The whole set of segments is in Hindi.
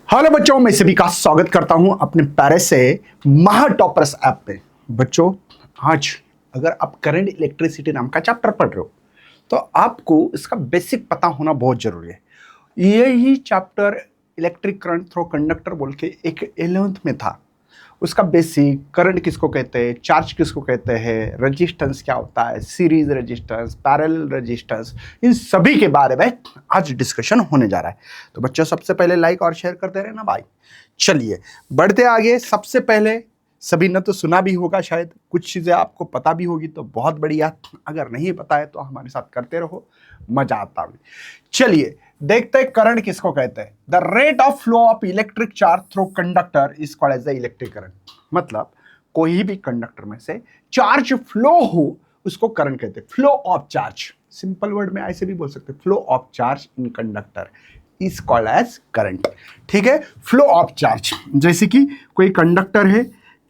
हेलो बच्चों, मैं सभी का स्वागत करता हूं अपने प्यारे से महा टॉपर्स ऐप पे। बच्चों, आज अगर आप करंट इलेक्ट्रिसिटी नाम का चैप्टर पढ़ रहे हो तो आपको इसका बेसिक पता होना बहुत जरूरी है। यही chapter electric current through conductor बोल के एक 11th में था। उसका बेसिक, करंट किसको कहते हैं, चार्ज किसको कहते हैं, रेजिस्टेंस क्या होता है, सीरीज रेजिस्टेंस, पैरेलल रेजिस्टेंस, इन सभी के बारे में आज डिस्कशन होने जा रहा है। तो बच्चों, सबसे पहले लाइक और शेयर करते रहना भाई। चलिए बढ़ते आगे। सबसे पहले, सभी ने तो सुना भी होगा, शायद कुछ चीजें आपको पता भी होगी तो बहुत बढ़िया, अगर नहीं पता है तो हमारे साथ करते रहो, मजा आता है। चलिए देखते हैं करंट किसको कहते हैं। The rate of flow of electric charge through conductor is called as the electric current. मतलब कोई भी कंडक्टर में से चार्ज फ्लो हो उसको करंट कहते हैं। Flow of charge, simple word में ऐसे भी बोल सकते हैं, flow of charge in conductor is called as current. ठीक है, फ्लो ऑफ चार्ज। जैसे कि कोई कंडक्टर है,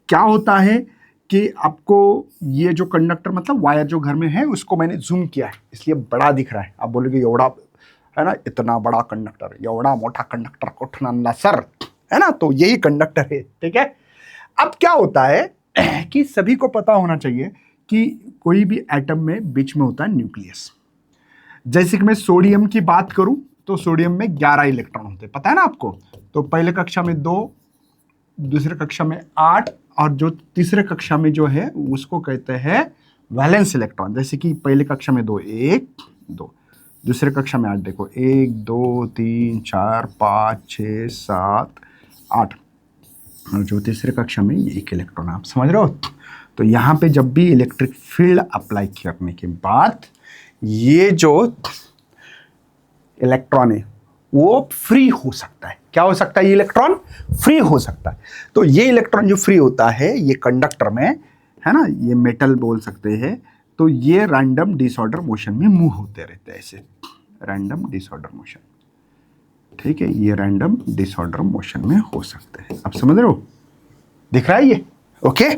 क्या होता है कि आपको ये जो कंडक्टर मतलब वायर जो घर में है उसको मैंने जूम किया है इसलिए बड़ा दिख रहा है। आप बोलोगे एवढा है ना, इतना बड़ा कंडक्टर, एवढा मोटा कंडक्टर कुठून आणला सर, है ना। तो यही कंडक्टर है, ठीक है। अब क्या होता है कि सभी को पता होना चाहिए कि कोई भी एटम में बीच में होता है न्यूक्लियस। जैसे कि मैं सोडियम की बात करूं तो सोडियम में 11 इलेक्ट्रॉन होते हैं, पता है ना आपको। तो पहले कक्षा में 2, दूसरे कक्षा में 8 और जो तीसरे कक्षा में जो है उसको कहते हैं वैलेंस इलेक्ट्रॉन। जैसे कि पहले कक्षा में 2, 1, 2, दूसरे कक्षा में 8, देखो 1, 2, 3, 4, 5, 6, 7, 8 और जो तीसरे कक्षा में 1 इलेक्ट्रॉन। आप समझ रहे हो। तो यहाँ पे जब भी इलेक्ट्रिक फील्ड अप्लाई करने के बाद ये जो इलेक्ट्रॉन है वो फ्री हो सकता है। क्या हो सकता है? ये इलेक्ट्रॉन फ्री हो सकता है। तो ये इलेक्ट्रॉन जो फ्री होता है ये कंडक्टर में, है ना, ये मेटल बोल सकते हैं, तो ये रैंडम डिसऑर्डर मोशन में मूव होते रहते हैं, ऐसे रैंडम डिसऑर्डर मोशन। ठीक है, ये रैंडम डिसऑर्डर मोशन में हो सकते हैं। आप समझ रहे हो, दिख रहा है ये, ओके।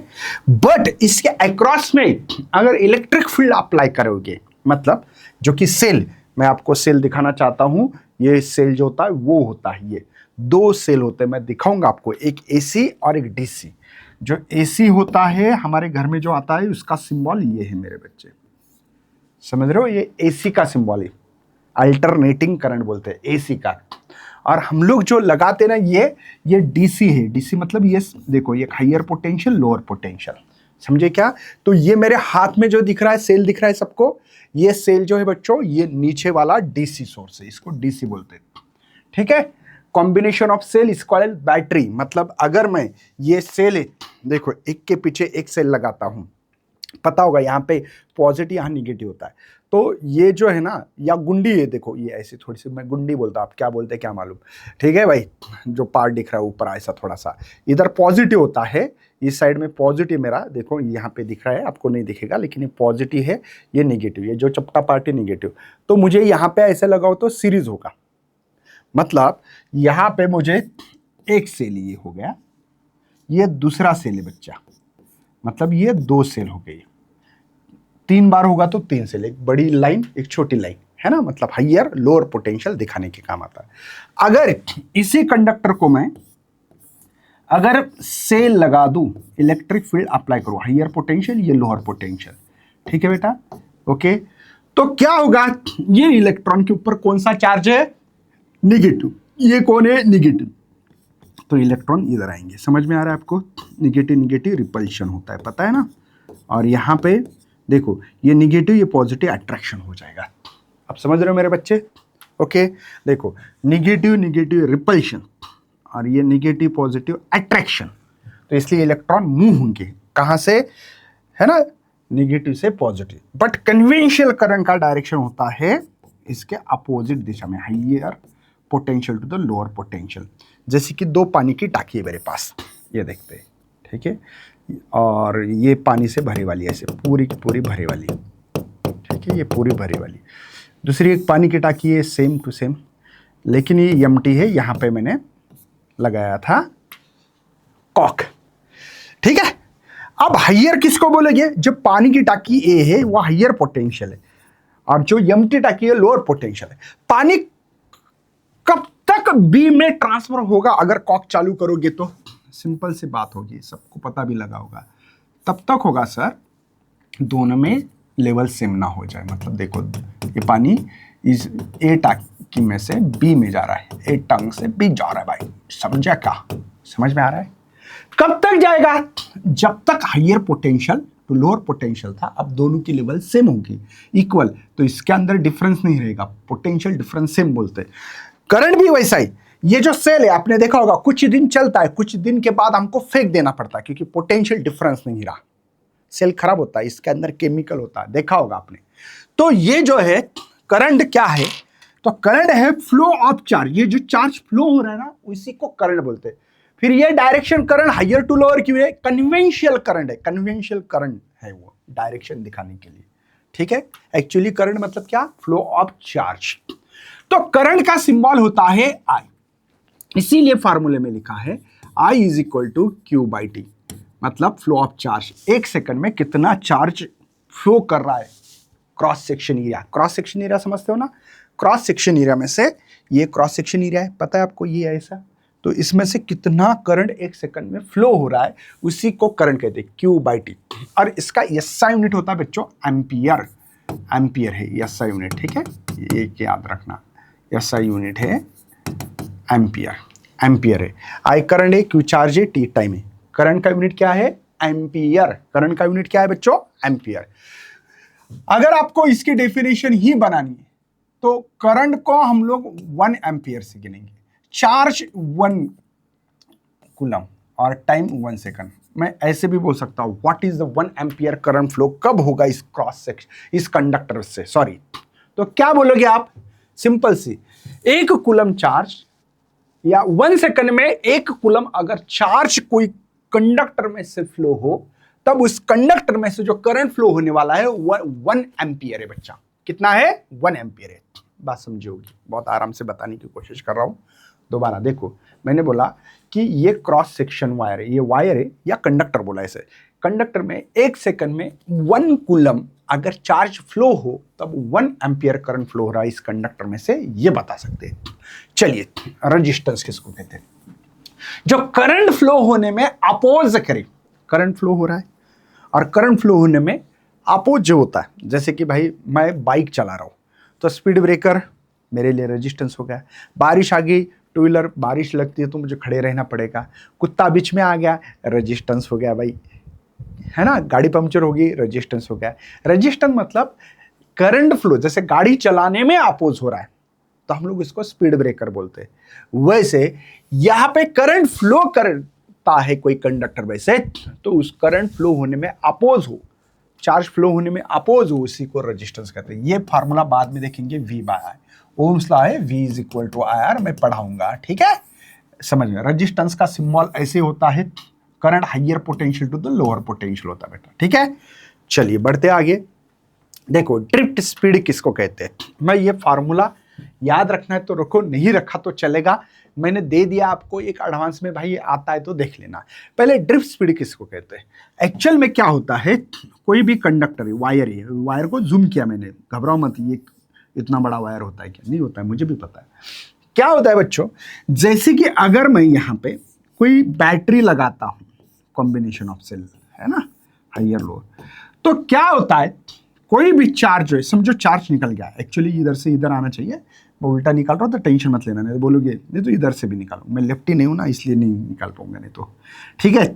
बट इसके अक्रॉस में अगर इलेक्ट्रिक फील्ड अप्लाई करोगे, मतलब जो कि सेल, मैं आपको सेल दिखाना चाहता हूं। ये सेल जो होता है वो होता है, ये 2 सेल होते हैं, मैं दिखाऊंगा आपको, एक एसी और एक डीसी। जो एसी होता है हमारे घर में जो आता है उसका सिंबल ये है मेरे बच्चे, समझ रहे हो, ये एसी का सिंबल है, अल्टरनेटिंग करंट बोलते हैं एसी का। और हम लोग जो लगाते ना ये डीसी है। डीसी मतलब ये देखो, ये हायर पोटेंशियल, लोअर पोटेंशियल, समझे क्या। तो ये मेरे हाथ में जो दिख रहा है सेल दिख रहा है सबको, ये सेल जो है बच्चों ये नीचे वाला डीसी सोर्स है, इसको डीसी बोलते हैं। ठीक है, combination of cell is called battery. मतलब अगर मैं ये सेल है, देखो एक के पीछे एक सेल लगाता हूं, पता होगा यहाँ पे पॉजिटिव यहाँ निगेटिव होता है। तो ये जो है ना, या गुंडी है, देखो ये ऐसी थोड़ी सी, मैं गुंडी बोलता हूँ, आप क्या बोलते हैं क्या मालूम। ठीक है भाई, जो पार्ट दिख रहा है ऊपर ऐसा थोड़ा सा, इधर पॉजिटिव होता है, इस साइड में पॉजिटिव मेरा, देखो यहाँ पे दिख रहा है, आपको नहीं दिखेगा लेकिन ये पॉजिटिव है, ये निगेटिव, ये जो चपटा पार्ट है निगेटिव। तो मुझे यहाँ पे ऐसे लगाओ तो सीरीज होगा, मतलब यहाँ पे मुझे एक सेल ये हो गया, ये दूसरा सेल है बच्चा, मतलब ये 2 सेल हो गई। 3 बार होगा तो 3 सेल, एक बड़ी लाइन एक छोटी लाइन, है ना, मतलब हायर लोअर पोटेंशियल दिखाने के काम आता है। अगर इसी कंडक्टर को मैं अगर सेल लगा दूं, इलेक्ट्रिक फील्ड अप्लाई करूं, हायर पोटेंशियल ये लोअर पोटेंशियल, ठीक है बेटा, ओके। तो क्या होगा, ये इलेक्ट्रॉन के ऊपर कौन सा चार्ज है? निगेटिव। ये कौन है? निगेटिव। तो इलेक्ट्रॉन इधर आएंगे, समझ में आ रहा है आपको। निगेटिव निगेटिव रिपल्शन होता है, पता है ना। और यहाँ पे देखो, ये निगेटिव ये पॉजिटिव अट्रैक्शन हो जाएगा। आप समझ रहे हो मेरे बच्चे, ओके। देखो, निगेटिव निगेटिव रिपल्शन और ये निगेटिव पॉजिटिव अट्रैक्शन, तो इसलिए इलेक्ट्रॉन मूव होंगे कहाँ से, है ना, निगेटिव से पॉजिटिव। बट कन्वेंशनल करंट का डायरेक्शन होता है इसके अपोजिट दिशा में, higher potential to the lower potential. जैसे कि 2 पानी की टाकी है मेरे पास, ये देखते हैं, ठीक है, और ये पानी से भरे वाली, ऐसे पूरी की पूरी भरे वाली, ठीक है, ये पूरी भरे वाली। दूसरी एक पानी की टाकी है, सेम टू सेम, लेकिन ये एम्प्टी है, यहाँ पे मैंने लगाया था कॉक, ठीक है। अब हायर किसको बोलेंगे? जब पानी की टाकी ए है वो हायर पोटेंशियल है और जो एम्प्टी टाकी है लोअर पोटेंशियल है। पानी कब तक बी में ट्रांसफर होगा अगर कॉक चालू करोगे तो। सिंपल सी बात होगी, सबको पता भी लगा होगा। तब तक होगा सर दोनों में लेवल सेम ना हो जाए। मतलब देखो ये पानी इस ए टांकी में से बी में जा रहा है, ए टंग से बी जा रहा है भाई, समझा क्या? समझ में आ रहा है? कब तक जाएगा? जब तक higher potential to lower potential था। अब दोनों की लेवल सेम होगी, इक्वल, तो इसके अंदर डिफरेंस नहीं रहेगा, पोटेंशियल डिफरेंस सेम बोलते हैं। करंट भी वैसा ही, ये जो सेल है आपने देखा होगा कुछ दिन चलता है, कुछ दिन के बाद हमको फेंक देना पड़ता है क्योंकि पोटेंशियल डिफरेंस नहीं रहा, सेल खराब होता है, इसके अंदर केमिकल होता है, देखा होगा आपने। तो ये जो है करंट क्या है? तो करंट है फ्लो ऑफ चार्ज, ये जो चार्ज फ्लो हो रहा है ना उसी को करंट बोलते हैं। फिर ये direction current higher to lower क्यों है? कन्वेंशियल करंट है, कन्वेंशियल करंट है वो डायरेक्शन दिखाने के लिए, ठीक है। एक्चुअली करंट मतलब क्या? Flow of charge. तो करंट का सिंबल होता है आई, इसीलिए फार्मूले में लिखा है I is equal to Q by T, मतलब फ्लो ऑफ चार्ज, एक सेकंड में कितना चार्ज फ्लो कर रहा है। Cross section area, cross section area समझते हो ना? क्रॉस सेक्शन एरिया में से ये क्रॉस सेक्शन एरिया है, पता है आपको, ये ऐसा, तो इसमें से कितना करंट एक सेकंड में फ्लो हो रहा है उसी को करंट कहते हैं, क्यू बाई टी। और इसका एसआई यूनिट होता है बच्चों एम्पियर, एम्पियर है एसआई यूनिट, ठीक है, ये याद रखना, एसआई यूनिट है एम्पियर, एम्पियर है। आई करंट है, क्यू चार्ज है, टी टाइम है। करंट का यूनिट क्या है? एम्पियर। करंट का यूनिट क्या है बच्चों? एम्पियर। अगर आपको इसकी डेफिनेशन ही बनानी है तो करंट को हम लोग 1 एम्पियर से गिनेंगे, चार्ज 1 कूलम और टाइम 1 सेकंड। मैं ऐसे भी बोल सकता हूं what is the 1 ampere current flow कब होगा इस क्रॉस सेक्शन, इस कंडक्टर से, सॉरी। तो क्या बोलोगे आप? सिंपल सी, 1 कूलम चार्ज या 1 सेकंड में 1 कूलम अगर चार्ज कोई कंडक्टर में से फ्लो हो तब उस कंडक्टर में से जो करंट फ्लो होने वाला है 1 एम्पियर है बच्चा। कितना है? 1 एम्पियर है। बात समझी होगी, बहुत आराम से बताने की कोशिश कर रहा हूं। दोबारा देखो, मैंने बोला कि ये क्रॉस सेक्शन वायर है, ये वायर है या कंडक्टर बोला इसे। कंडक्टर में 1 सेकंड में 1 कूलम अगर चार्ज फ्लो हो तब 1 एम्पियर करंट फ्लो हो रहा है इस कंडक्टर में से, ये बता सकते हैं। चलिए, रेजिस्टेंस किसको कहते हैं? जो करंट फ्लो होने में अपोज करे, करंट फ्लो हो रहा है और करंट फ्लो होने में अपोज जो होता है, जैसे कि भाई मैं बाइक चला रहा हूं तो स्पीड ब्रेकर मेरे लिए रेजिस्टेंस हो गया, बारिश आ गई, टू व्हीलर बारिश लगती है तो मुझे खड़े रहना पड़ेगा, कुत्ता बीच में आ गया, रेजिस्टेंस हो गया भाई, है ना, गाड़ी पंक्चर होगी, रेजिस्टेंस हो गया। रेजिस्टेंस मतलब करंट फ्लो, जैसे गाड़ी चलाने में अपोज हो रहा है तो हम लोग इसको स्पीड ब्रेकर बोलते हैं। वैसे यहां पे करंट फ्लो करता है कोई कंडक्टर वैसे, तो उस करंट फ्लो होने में अपोज हो, चार्ज फ्लो होने में अपोज हो, उसी को रेजिस्टेंस कहते हैं। ये फार्मूला बाद में देखेंगे, V by I, Ohm's law है, V is equal to I R, मैं पढ़ाऊंगा, ठीक है, समझ में। रेजिस्टेंस का सिंबल ऐसे होता है, current higher potential to the lower potential होता है बेटा, ठीक है। चलिए बढ़ते आगे। देखो ड्रिफ्ट स्पीड किसको कहते हैं? मैं ये फार्मूला याद रखना है तो रखो, नहीं रखा तो चलेगा, मैंने दे दिया आपको एक एडवांस में, भाई आता है तो देख लेना। पहले ड्रिफ्ट स्पीड किसको कहते हैं? एक्चुअल में क्या होता है, कोई भी कंडक्टर है, वायर है, वायर को जूम किया मैंने, घबराओ मत, ये इतना बड़ा वायर होता है क्या? नहीं होता है, मुझे भी पता है। क्या होता है बच्चों, जैसे कि अगर मैं यहाँ पे कोई बैटरी लगाता हूँ, कॉम्बिनेशन ऑफ सेल है ना, हायर लोअर, तो क्या होता है, कोई भी चार्ज है, समझो चार्ज निकल गया, एक्चुअली इधर से इधर आना चाहिए, मैं उल्टा निकाल रहा हूँ तो टेंशन मत लेना, नहीं तो बोलोगे नहीं तो इधर से भी निकालो, मैं लेफ्टी नहीं हूँ ना इसलिए नहीं निकाल पाऊंगा, नहीं तो ठीक है।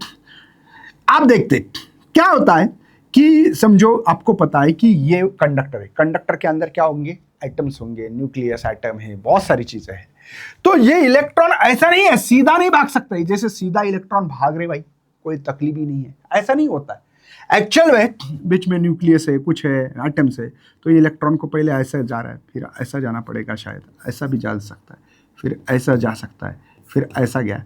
आप देखते क्या होता है कि समझो आपको पता है कि ये कंडक्टर है, कंडक्टर के अंदर क्या होंगे, एटम्स होंगे, न्यूक्लियस एटम है, बहुत सारी चीजें हैं। तो ये इलेक्ट्रॉन ऐसा नहीं है सीधा नहीं भाग सकता है, जैसे सीधा इलेक्ट्रॉन भाग रहे भाई कोई तकलीफ ही नहीं है, ऐसा नहीं होता है। एक्चुअल में बीच में न्यूक्लियस है, कुछ है, एटम्स है, तो ये इलेक्ट्रॉन को पहले ऐसा जा रहा है, फिर ऐसा जाना पड़ेगा, शायद ऐसा भी जा सकता है, फिर ऐसा जा सकता है, फिर ऐसा गया,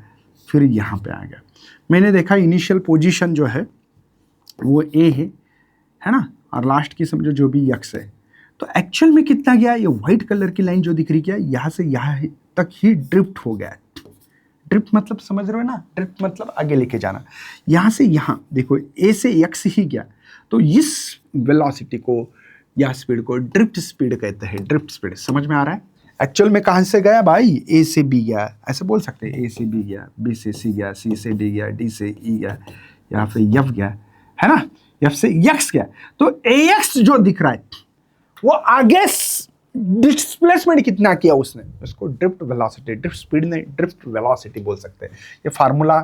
फिर यहाँ पे आ गया। मैंने देखा इनिशियल पोजीशन जो है वो ए है ना, और लास्ट की समझो जो भी यक्स है, तो एक्चुअल में कितना गया, ये व्हाइट कलर की लाइन जो दिख रही है यहाँ से यहाँ तक ही ड्रिफ्ट हो गया है। ड्रिफ्ट मतलब समझ रहे हो ना, ड्रिफ्ट मतलब आगे लेके जाना, यहाँ से यहाँ देखो ए से एक्स ही गया, तो इस वेलोसिटी को या स्पीड को ड्रिफ्ट स्पीड कहते हैं, ड्रिफ्ट स्पीड, समझ में आ रहा है। एक्चुअल में कहाँ से गया भाई, ए से बी गया, ऐसे बोल सकते हैं, ए से बी गया, बी से सी गया, सी से डी गया, डी से ई गया, यहाँ पे एफ गया, है ना, एफ से एक्स गया। तो एक्स जो दिख रहा है वो आगे डिस्प्लेसमेंट कितना किया उसने, उसको ड्रिफ्ट वेलोसिटी, ड्रिफ्ट स्पीड नहीं, ड्रिफ्ट वेलोसिटी बोल सकते हैं। ये फार्मूला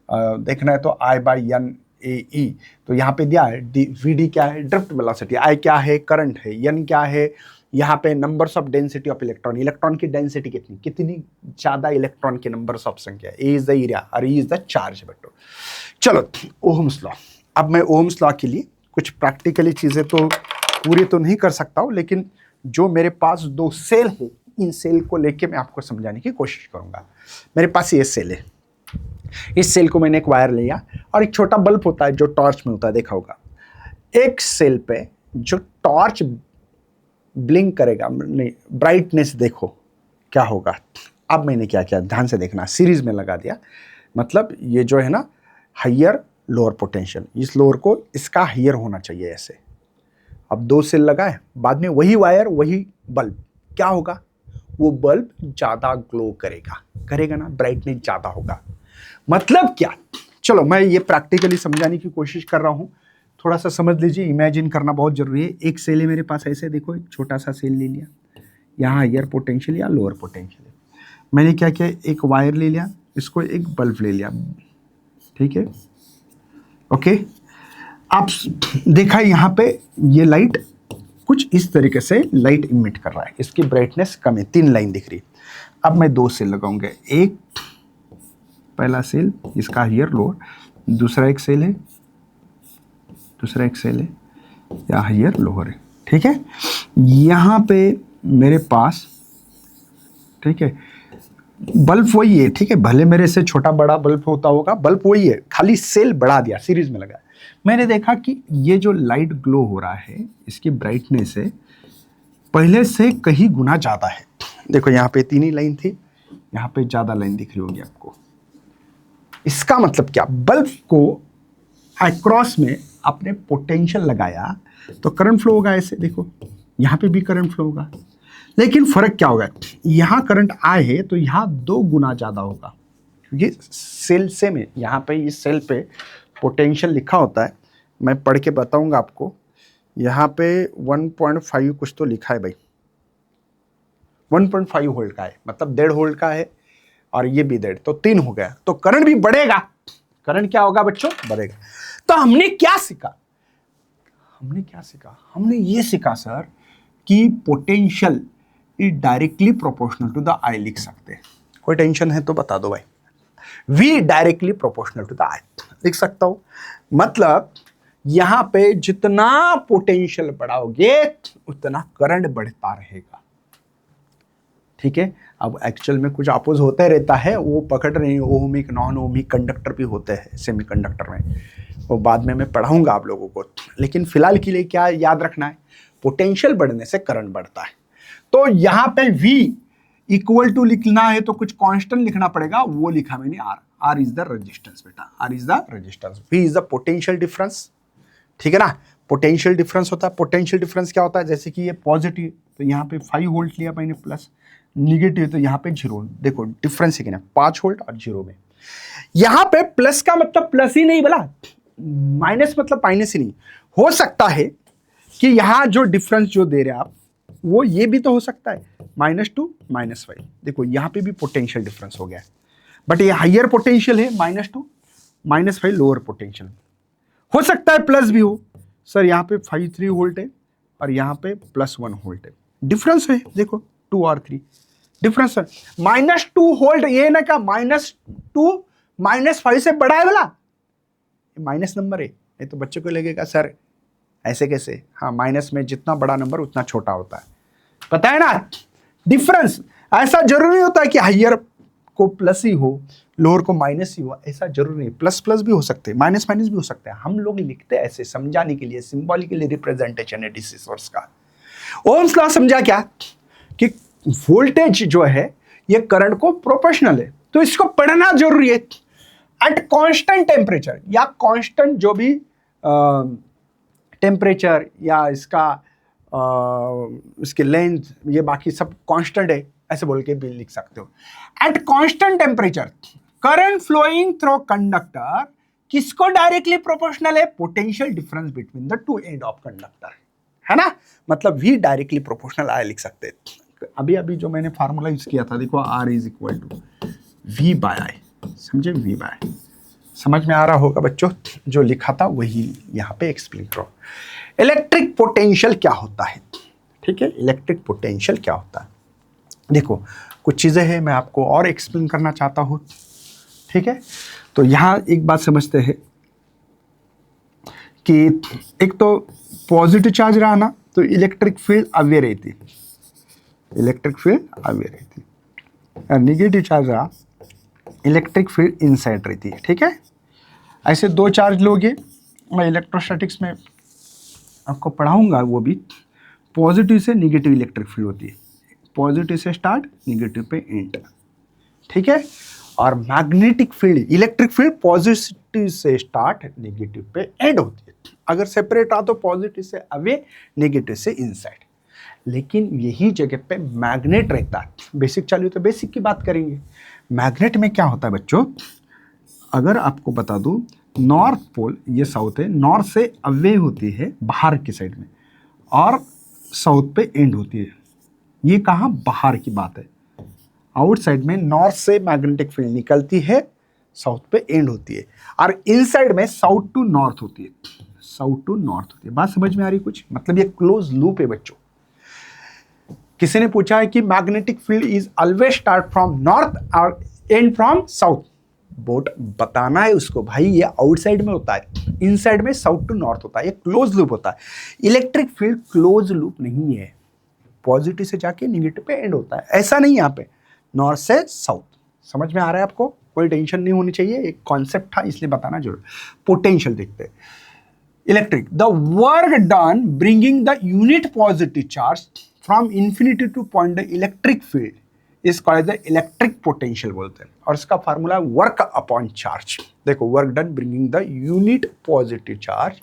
देखना है तो आई बाई एन ए ई, तो यहाँ पे दिया है वी डी क्या है, ड्रिफ्ट वेलोसिटी, आई क्या है, करंट है, एन क्या है, यहाँ पे numbers of density of electron, electron की डेंसिटी कितनी कितनी ज्यादा इलेक्ट्रॉन के नंबर्स ऑफ संख्या, ए इज द एरिया और ई इज द चार्ज बेटो। चलो ओहम्स लॉ, अब मैं ओहम्स लॉ के लिए कुछ प्रैक्टिकली चीजें तो पूरी तो नहीं कर सकता हूँ, लेकिन जो मेरे पास दो सेल है, इन सेल को लेके मैं आपको समझाने की कोशिश करूंगा। मेरे पास ये सेल है, इस सेल को मैंने एक वायर लिया और एक छोटा बल्ब होता है जो टॉर्च में होता है, देखा होगा। एक सेल पे जो टॉर्च ब्लिंक करेगा, नहीं ब्राइटनेस देखो क्या होगा। अब मैंने क्या किया, ध्यान से देखना, सीरीज में लगा दिया, मतलब ये जो है ना हायर लोअर पोटेंशियल, इस लोअर को इसका हायर होना चाहिए ऐसे। अब दो सेल लगाए, बाद में वही वायर वही बल्ब, क्या होगा, वो बल्ब ज्यादा ग्लो करेगा, करेगा ना, ब्राइटनेस ज्यादा होगा। मतलब क्या, चलो मैं ये प्रैक्टिकली समझाने की कोशिश कर रहा हूं, थोड़ा सा समझ लीजिए, इमेजिन करना बहुत जरूरी है। एक सेल है मेरे पास, ऐसे देखो, एक छोटा सा सेल ले लिया, यहाँ हायर पोटेंशियल या लोअर पोटेंशियल है। मैंने क्या किया, एक वायर ले लिया, इसको एक बल्ब ले लिया, ठीक है, ओके। आप देखा यहाँ पे ये लाइट कुछ इस तरीके से लाइट इमिट कर रहा है, इसकी ब्राइटनेस कम है, 3 लाइन दिख रही है। अब मैं 2 सेल लगाऊंगा, एक पहला सेल इसका हायर लोअर, दूसरा एक सेल है, दूसरा एक सेल है या हायर लोअर है, ठीक है। यहाँ पे मेरे पास, ठीक है, बल्ब वही है, ठीक है, भले मेरे से छोटा बड़ा बल्ब होता होगा, बल्ब वही है, खाली सेल बढ़ा दिया, सीरीज में लगा। मैंने देखा कि ये जो लाइट ग्लो हो रहा है, इसकी ब्राइटनेस है पहले से कहीं गुना ज्यादा है। देखो यहाँ पे 3 ही लाइन थी, यहाँ पे ज्यादा लाइन दिख रही होगी आपको। इसका मतलब क्या, बल्ब को अक्रॉस में आपने पोटेंशियल लगाया तो करंट फ्लो होगा, ऐसे देखो यहाँ पे भी करंट फ्लो होगा, लेकिन फर्क क्या होगा, यहाँ करंट आए है तो यहाँ 2 गुना ज्यादा होगा, क्योंकि सेल से में यहाँ पे इस सेल पे पोटेंशियल लिखा होता है, मैं पढ़ के बताऊंगा आपको। यहाँ पे 1.5 कुछ तो लिखा है भाई, 1.5 वोल्ट का है, मतलब 1.5 वोल्ट का है, और ये भी 1.5, तो 3 हो गया, तो करंट भी बढ़ेगा। करंट क्या होगा बच्चों, बढ़ेगा। तो हमने क्या सीखा, हमने ये सीखा सर कि potential is directly proportional to the I लिख सकते हैं। कोई टेंशन है तो बता दो भाई, V directly proportional to the I लिख सकता हूं, मतलब यहां पे जितना पोटेंशियल बढ़ाओगे उतना करंट बढ़ता रहेगा, ठीक है। अब एक्चुअल में कुछ अपोज होता रहता है, वो पकड़ रहे हैं, ओहमिक नॉन ओहमिक कंडक्टर भी होते हैं सेमीकंडक्टर में, वो बाद में मैं पढ़ाऊंगा आप लोगों को। लेकिन फिलहाल के लिए क्या याद रखना है, पोटेंशियल बढ़ने से करंट बढ़ता है। तो यहाँ पे V इक्वल टू लिखना है तो कुछ कांस्टेंट लिखना पड़ेगा, वो लिखा मैंने R इज द रेजिस्टेंस बेटा, R is the resistance, V is the potential difference, ठीक है ना। पोटेंशियल डिफरेंस होता है, पोटेंशियल डिफरेंस क्या होता है, जैसे कि ये पॉजिटिव तो यहाँ पे 5 वोल्ट लिया मैंने प्लस, निगेटिव तो यहाँ पे 0, देखो डिफरेंस है कि ना, 5 वोल्ट और 0 में। यहाँ पे प्लस का मतलब प्लस ही नहीं बोला, माइनस मतलब माइनस ही नहीं, हो सकता है कि यहाँ जो डिफरेंस जो दे रहे हैं आप, वो ये भी तो हो सकता है -2 -5, देखो यहाँ पे भी पोटेंशियल डिफरेंस हो गया है, बट ये हायर पोटेंशियल है, -2 -5 लोअर पोटेंशियल, हो सकता है प्लस भी हो सर, यहाँ पे 3 वोल्ट है और यहाँ पे +1 वोल्ट है, डिफरेंस है, देखो 2 और 3 डिफरेंस है। -2 वोल्ट, ये ना क्या -2 -5 से बड़ा है वाला, माइनस नंबर है, नहीं तो बच्चों को लगेगा सर ऐसे कैसे, हाँ माइनस में जितना बड़ा नंबर उतना छोटा होता है, पता है ना डिफरेंस। ऐसा जरूरी होता है कि हायर को प्लस ही हो, लोअर को माइनस ही हो, ऐसा जरूरी नहीं, प्लस प्लस भी हो सकते हैं, माइनस माइनस भी हो सकते हैं, हम लोग लिखते हैं ऐसे समझाने के लिए, सिंबॉलिकली रिप्रेजेंटेशन है डीसी सोर्स का। ओम्स लॉ समझा क्या कि वोल्टेज जो है ये करंट को प्रोपोर्शनल है, तो इसको पढ़ना जरूरी है। एट कांस्टेंट टेम्परेचर या कांस्टेंट जो भी टेम्परेचर या इसका इसके लेंथ, ये बाकी सब कांस्टेंट है, ऐसे बोल के भी लिख सकते हो। At constant temperature current flowing through conductor किसको डायरेक्टली प्रोपोर्शनल है? Potential difference between the two end of conductor, है ना, मतलब V डायरेक्टली प्रोपोर्शनल आए लिख सकते हैं। अभी अभी जो मैंने फार्मूला यूज किया था, देखो R is equal to V by I, समझे, V बाय, समझ में आ रहा होगा बच्चों, जो लिखा था वही यहाँ पे एक्सप्लेन करो। इलेक्ट्रिक पोटेंशियल क्या होता है, ठीक है, इलेक्ट्रिक पोटेंशियल क्या होता है, देखो कुछ चीजें हैं मैं आपको और एक्सप्लेन करना चाहता हूँ, ठीक है। तो यहाँ एक बात समझते हैं कि एक तो पॉजिटिव चार्ज रहा ना तो इलेक्ट्रिक फील्ड अवे रहती, इलेक्ट्रिक फील्ड अवे रहती, और निगेटिव चार्ज रहा इलेक्ट्रिक फील्ड इनसाइड रहती है, ठीक है। ऐसे दो चार्ज लोगे, मैं इलेक्ट्रोस्टैटिक्स में आपको पढ़ाऊंगा, वो भी पॉजिटिव से निगेटिव इलेक्ट्रिक फील्ड होती है, पॉजिटिव से स्टार्ट निगेटिव पे एंड, ठीक है। और magnetic field electric field positive से स्टार्ट निगेटिव पे एंड होती है। अगर सेपरेट रहा तो पॉजिटिव से अवे निगेटिव से इनसाइड, लेकिन यही जगह पे मैग्नेट रहता है। बेसिक चालू तो बेसिक की बात करेंगे। मैग्नेट में क्या होता है बच्चों, अगर आपको बता दूं, नॉर्थ पोल ये साउथ है, नॉर्थ से अवे होती है बाहर की साइड में और साउथ पे एंड होती है। ये कहाँ, बाहर की बात है। आउटसाइड में नॉर्थ से मैग्नेटिक फील्ड निकलती है, साउथ पे एंड होती है, और इनसाइड में साउथ टू नॉर्थ होती है, साउथ टू नॉर्थ होती है। बात समझ में आ रही कुछ, मतलब ये क्लोज लूप है बच्चों। किसी ने पूछा है कि magnetic field is always start from north और एंड फ्रॉम साउथ, बोट बताना है उसको, भाई ये आउटसाइड में होता है, इनसाइड में साउथ टू नॉर्थ होता है, ये क्लोज लूप होता है। इलेक्ट्रिक फील्ड क्लोज लूप नहीं है, पॉजिटिव से जाके निगेटिव पे एंड होता है, ऐसा नहीं। यहाँ पे नॉर्थ से साउथ, समझ में आ रहा है आपको, कोई टेंशन नहीं होनी चाहिए, एक कॉन्सेप्ट था इसलिए बताना जरूर। पोटेंशियल देखते हैं। Electric, the work done bringing the unit positive charge from infinity two point the electric field इस कॉल्ड द इलेक्ट्रिक पोटेंशियल बोलते हैं, और इसका फार्मूला वर्क अपॉन चार्ज। देखो, work done bringing the unit positive charge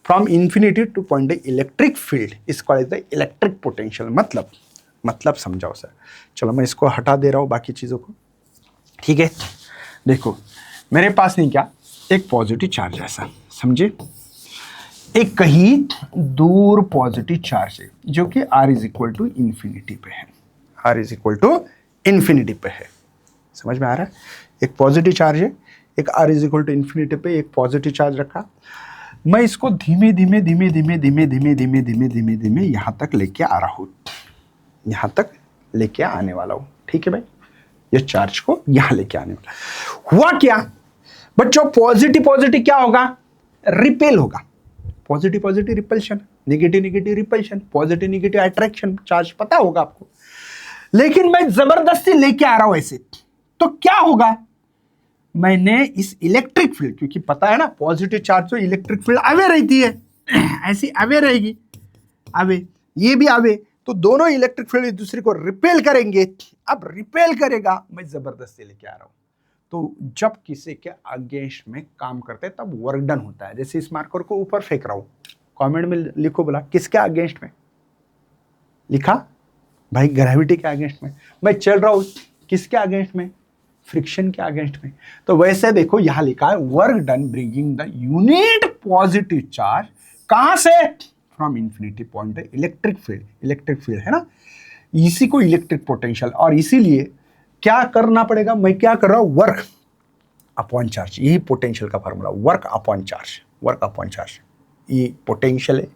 from infinity two point the electric field इस कॉल्ड द इलेक्ट्रिक पोटेंशियल। मतलब समझाओ सर। चलो मैं इसको हटा दे रहा हूँ बाकी चीज़ों को, ठीक है। देखो मेरे पास नहीं क्या, एक पॉजिटिव चार्ज ऐसा समझे, एक कहीं दूर पॉजिटिव चार्ज है जो कि R is equal to infinity पे है, R is equal to infinity पे है, समझ में आ रहा है। एक पॉजिटिव चार्ज है, एक R is equal to infinity पे एक पॉजिटिव चार्ज रखा। मैं इसको धीमे धीमे धीमे धीमे धीमे धीमे धीमे धीमे धीमे धीमे यहाँ तक लेके आ रहा हूँ, यहाँ तक लेके आने वाला हूँ, ठीक है भाई। ये चार्ज को यहाँ लेके आने वाला। हुआ क्या बच्चों, पॉजिटिव पॉजिटिव क्या होगा, रिपेल होगा। Positive positive repulsion, negative negative repulsion, positive negative attraction, charge पता होगा आपको। लेकिन मैं जबरदस्ती लेके आ रहा हूं ऐसे, तो क्या होगा, मैंने इस इलेक्ट्रिक फील्ड, क्योंकि पता है ना पॉजिटिव चार्ज तो इलेक्ट्रिक फील्ड अवे रहती है, ऐसी अवे रहेगी, अवे, ये भी अवे, तो दोनों इलेक्ट्रिक फील्ड एक दूसरे को रिपेल करेंगे। अब रिपेल करेगा, मैं जबरदस्ती लेके आ रहा हूं। तो जब किसी के अगेंस्ट में काम करते हैं तब वर्क डन होता है। जैसे इस मार्कर को ऊपर फेंक रहा हूं, कमेंट में लिखो, बोला किसके अगेंस्ट में लिखा, भाई ग्रेविटी के अगेंस्ट में। मैं चल रहा हूं किसके अगेंस्ट में, फ्रिक्शन के अगेंस्ट में। तो वैसे देखो यहां लिखा है work done bringing the unit positive charge, कहां से, from infinity point electric field, electric field है ना, इसी को इलेक्ट्रिक पोटेंशियल। और इसीलिए क्या करना पड़ेगा, मैं क्या कर रहा हूं, वर्क अपॉन चार्ज, यही पोटेंशियल का formula, work upon charge, work upon charge. ये पोटेंशियल है,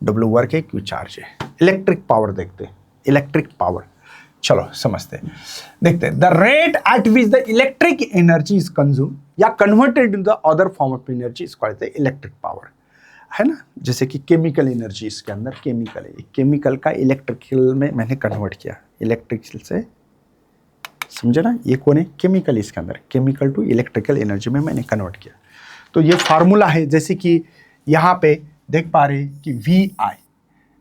W वर्क है, Q चार्ज है। इलेक्ट्रिक पावर देखते हैं, इलेक्ट्रिक पावर, चलो समझते हैं, देखते हैं। The rate at which the electric energy is consume या converted in the other form of energy is called the electric power, है ना। जैसे कि केमिकल एनर्जी, इसके अंदर केमिकल है, केमिकल का इलेक्ट्रिकल में मैंने कन्वर्ट किया, इलेक्ट्रिकल से, समझे ना, ये कौन है, केमिकल, इसके अंदर केमिकल टू इलेक्ट्रिकल एनर्जी में मैंने कन्वर्ट किया। तो ये फार्मूला है, जैसे कि यहाँ पे देख पा रहे कि VI,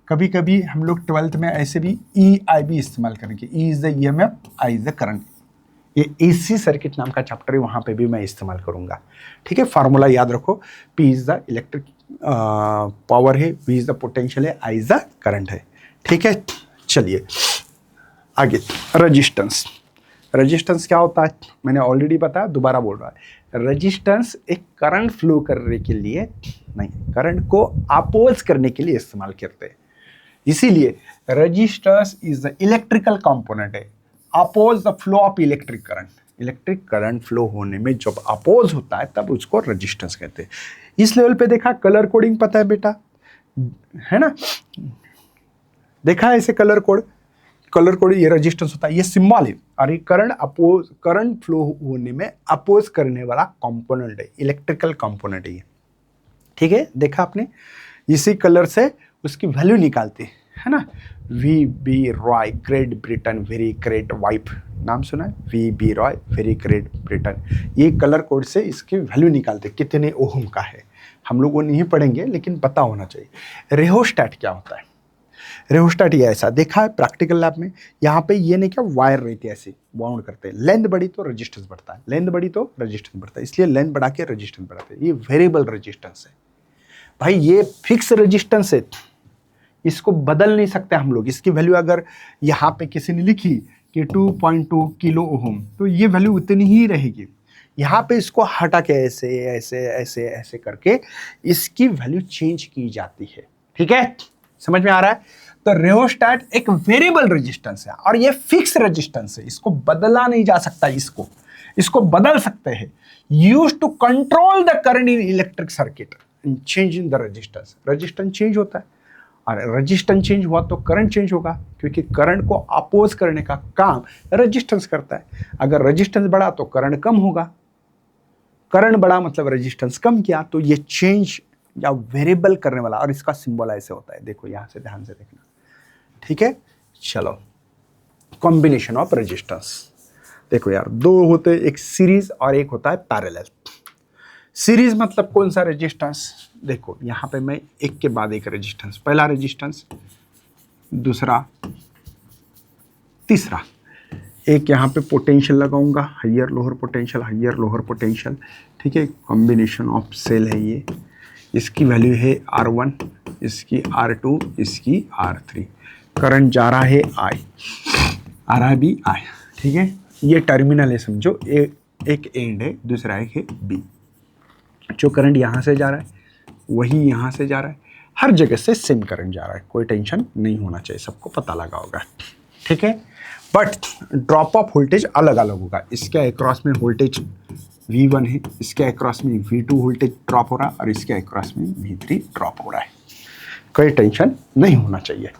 कभी कभी हम लोग 12th में ऐसे भी EI भी इस्तेमाल करेंगे, E is the EMF, I is the current. ये AC सर्किट नाम का चैप्टर है, वहाँ पे भी मैं इस्तेमाल करूँगा, ठीक है। फार्मूला याद रखो, P is the electric power है, V इज द पोटेंशियल है, I इज द करंट है, ठीक है। चलिए आगे रेजिस्टेंस। रेजिस्टेंस क्या होता है मैंने ऑलरेडी बताया, दोबारा बोल रहा है। रेजिस्टेंस एक करंट फ्लो करने के लिए नहीं, करंट को अपोज करने के लिए इस्तेमाल करते हैं। इसीलिए resistance is the electrical component है, oppose the flow of electric current. Electric current flow होने में जब अपोज होता है तब उसको रेजिस्टेंस कहते हैं। इस लेवल पे देखा कलर कोडिंग पता है बेटा, है ना, देखा है ऐसे कलर कोड, कलर कोड ये रेजिस्टेंस होता है, ये सिंबल है। और ये करंट फ्लो होने में अपोज करने वाला कंपोनेंट है, इलेक्ट्रिकल कंपोनेंट है ये, ठीक है। देखा आपने, इसी कलर से उसकी वैल्यू निकालते है ना। V B ROY Great Britain very great wife, नाम सुना है, V B ROY very great Britain. ये कलर कोड से इसकी वैल्यू निकालते कितने ओहम का है। हम लोग वो नहीं पढ़ेंगे लेकिन पता होना चाहिए। रेहोस्टैट क्या होता है, रेहोस्टैट ये ऐसा देखा है प्रैक्टिकल लैब में, यहाँ पे ये नहीं क्या वायर रहती है ऐसे बाउंड करते हैं, लेंथ बढ़ी तो रेजिस्टेंस बढ़ता है, लेंथ बढ़ी तो रेजिस्टेंस बढ़ता है, इसलिए लेंथ बढ़ा के रेजिस्टेंस बढ़ाते हैं। ये वेरिएबल रेजिस्टेंस है भाई, ये फिक्स रेजिस्टेंस है, इसको बदल नहीं सकते हम लोग। इसकी वैल्यू अगर यहाँ पे किसी ने लिखी कि 2.2 किलो ओम, तो ये वैल्यू उतनी ही रहेगी। यहाँ पे इसको हटा के ऐसे ऐसे ऐसे ऐसे करके इसकी वैल्यू चेंज की जाती है, ठीक है, समझ में आ रहा है। तो रेहोस्टैट एक वेरिएबल रेजिस्टेंस है और ये फिक्स रेजिस्टेंस है, इसको बदला नहीं जा सकता। इसको बदल सकते हैं, use to control the current in electric circuit and change in the resistance. Resistance change होता है और रेजिस्टेंस चेंज हुआ तो करंट चेंज होगा, क्योंकि करंट को अपोज करने का काम रेजिस्टेंस करता है। अगर रेजिस्टेंस बढ़ा तो करंट कम होगा, करंट बढ़ा मतलब रेजिस्टेंस कम किया, तो ये चेंज या वेरिएबल करने वाला। और इसका सिंबल ऐसे होता है, देखो यहां से ध्यान से देखना, ठीक है। चलो, कॉम्बिनेशन ऑफ रेजिस्टेंस देखो यार, दो होते हैं, एक सीरीज और एक होता है पैरेलल। सीरीज मतलब कौन सा रेजिस्टेंस, देखो यहां पे मैं एक के बाद एक रेजिस्टेंस, पहला रेजिस्टेंस, दूसरा, तीसरा, एक यहाँ पे पोटेंशियल लगाऊंगा, higher lower potential, higher lower potential, ठीक है। कॉम्बिनेशन ऑफ सेल है ये, इसकी वैल्यू है R1, इसकी R2, इसकी R3। करंट जा रहा है I, आ रहा है B, I, ठीक है। ये टर्मिनल है समझो, एक एंड है, दूसरा एक है B। जो करंट यहाँ से जा रहा है वही यहाँ से जा रहा है, हर जगह से सेम करंट जा रहा है, कोई टेंशन नहीं होना चाहिए, सबको पता लगा होगा, ठीक है। बट ड्रॉप ऑफ वोल्टेज अलग अलग होगा। इसके अक्रॉस में वोल्टेज V1 है, इसके अक्रॉस में V2 वोल्टेज ड्रॉप हो रहा है और इसके अक्रॉस में V3 ड्रॉप हो रहा है, कोई टेंशन नहीं होना चाहिए।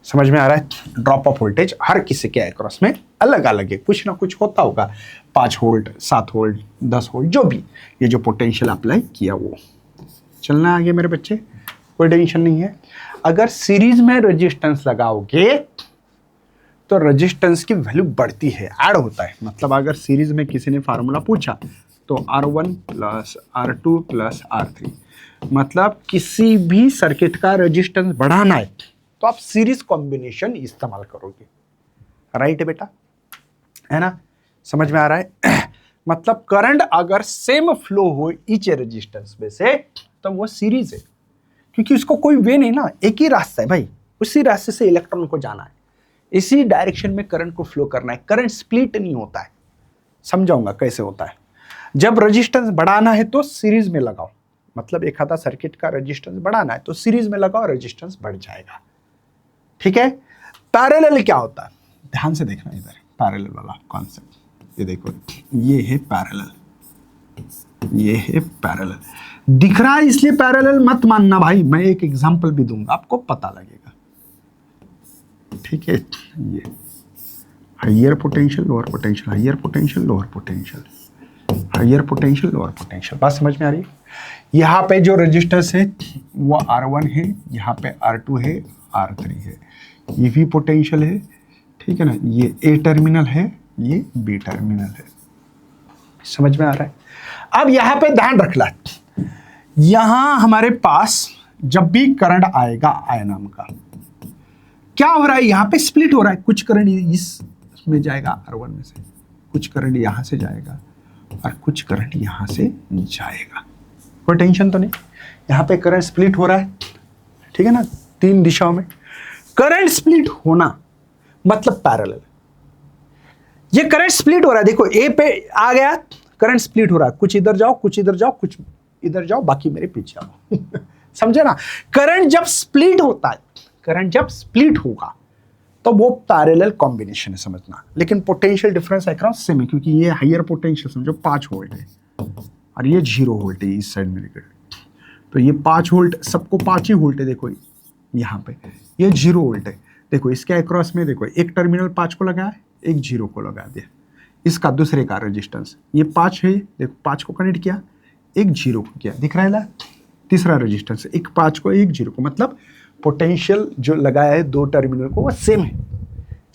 समझ में आ रहा है। ड्रॉप ऑफ वोल्टेज हर किसी के अक्रॉस में अलग अलग है, कुछ ना कुछ होता होगा, 5 वोल्ट, 7 वोल्ट, 10 वोल्ट, जो भी ये जो पोटेंशियल अप्लाई किया वो चलना आगे मेरे बच्चे, कोई टेंशन नहीं है। अगर सीरीज में रेजिस्टेंस लगाओगे तो रेजिस्टेंस की वैल्यू बढ़ती है, ऐड होता है। मतलब अगर सीरीज में किसी ने फार्मूला पूछा तो R1 plus R2 plus R3, मतलब किसी भी सर्किट का रेजिस्टेंस बढ़ाना है तो आप सीरीज कॉम्बिनेशन इस्तेमाल करोगे, राइट है बेटा, है ना, समझ में आ रहा है। मतलब करंट अगर सेम फ्लो हो ईच रेजिस्टेंस में से तो वो सीरीज है, क्योंकि उसको कोई वे नहीं ना, एक ही रास्ता है भाई, उसी रास्ते से इलेक्ट्रॉन को जाना है, इसी डायरेक्शन में करंट को फ्लो करना है, करंट स्प्लिट नहीं होता है। समझाऊंगा कैसे होता है। जब रेजिस्टेंस बढ़ाना है तो सीरीज में लगाओ, मतलब एक आधा सर्किट का रेजिस्टेंस बढ़ाना है तो सीरीज में लगाओ, रेजिस्टेंस बढ़ जाएगा, ठीक है। पैरेलल क्या होता है, ध्यान से देखना इधर, पैरेलल वाला कॉन्सेप्ट, ये देखो, ये है पैरेलल, ये है पैरेलल। दिख रहा है इसलिए पैरेलल मत मानना भाई, मैं एक एग्जांपल भी दूंगा आपको पता लगेगा, ठीक है। ये higher potential lower potential, higher potential lower potential, higher potential lower potential, बात समझ में आ रही है। यहाँ पे जो रेजिस्टेंस है वो R1 है, यहाँ पे R2 है, R3 है, ये भी पोटेंशियल है, ठीक है ना। ये A टर्मिनल है, ये B टर्मिनल है, समझ में आ रहा है। अब यहाँ पे ध्यान रखना, यहाँ हमारे पास जब भी करंट आएगा आयनाम का, क्या हो रहा है, यहाँ पे स्प्लिट हो रहा है, कुछ करंट इसमें जाएगा R1 में से, कुछ करंट यहाँ से जाएगा और कुछ करंट यहाँ से जाएगा, कोई टेंशन तो नहीं। यहाँ पे करंट स्प्लिट हो रहा है, ठीक है ना, 3 दिशाओं में। करंट स्प्लिट होना मतलब पैरेलल, ये करंट स्प्लिट हो रहा है, देखो ए पे आ गया, करंट स्प्लिट हो रहा है, कुछ इधर जाओ, कुछ इधर जाओ, कुछ इधर जाओ, बाकी मेरे पीछे आओ। समझे ना? करंट जब स्प्लिट होता है, करंट जब स्प्लिट होगा तो वो पैरेलल कॉम्बिनेशन है, समझना। लेकिन पोटेंशियल डिफरेंस अक्रॉस सेम है, क्योंकि ये हायर पोटेंशियल समझो 5 वोल्ट है और ये 0 वोल्ट है इस साइड में लेकर, तो ये 5 वोल्ट, सबको 5 ही वोल्ट है। देखो यहाँ पे ये 0 वोल्ट है, देखो इसके अक्रॉस में देखो एक टर्मिनल 5 को लगाया, एक 0 को लगा दिया, इसका दूसरे का रेजिस्टेंस ये 5 है, देखो 5 को कनेक्ट किया, एक 0 को किया, दिख रहा है ना? तीसरा रेजिस्टेंस, एक 5 को एक 0 को, मतलब पोटेंशियल जो लगाया है दो टर्मिनल को वो सेम है,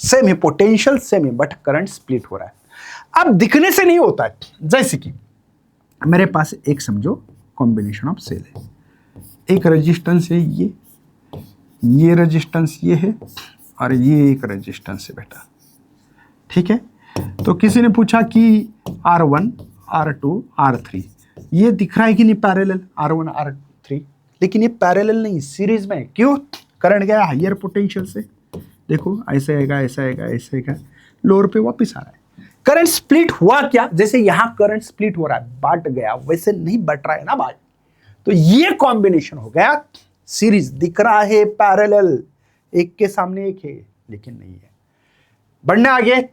सेम है, पोटेंशियल सेम है, बट करंट स्प्लिट हो रहा है। अब दिखने से नहीं होता है, जैसे कि मेरे पास एक समझो कॉम्बिनेशन ऑफ सेल है, एक रेजिस्टेंस है ये रेजिस्टेंस ये है और ये एक रेजिस्टेंस है बेटा, ठीक है। तो किसी ने पूछा कि R1 R2 R3 ये दिख रहा है कि नहीं पैरेलल, R1 R3, लेकिन ये पैरेलल नहीं, सीरीज में है। क्यों? करंट गया हायर पोटेंशियल से, देखो ऐसे आएगा, ऐसा आएगा, ऐसे आएगा, लोअर पे वापस आ रहा है। करंट स्प्लिट हुआ क्या? जैसे यहां करंट स्प्लिट हो रहा है, बट गया, वैसे नहीं बट रहा है ना भाई, तो ये कॉम्बिनेशन हो गया सीरीज, दिख रहा है पैरेलल, एक के सामने एक है लेकिन नहीं है। बढ़ने आगे,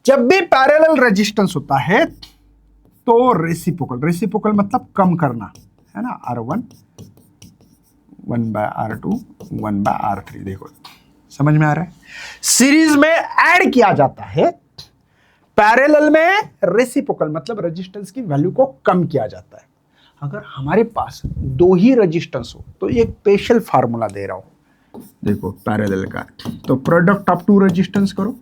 जब भी पैरेलल रेजिस्टेंस होता है तो रेसिप्रोकल, रेसिप्रोकल मतलब कम करना है ना, R1 1/R2 1/R3, देखो समझ में आ रहा है। सीरीज में ऐड किया जाता है, पैरेलल में रेसिप्रोकल मतलब रेजिस्टेंस की वैल्यू को कम किया जाता है। अगर हमारे पास दो ही रेजिस्टेंस हो तो एक स्पेशल फार्मूला दे रहा हूं, देखो पैरेलल का, तो प्रोडक्ट ऑफ टू रेजिस्टेंस करो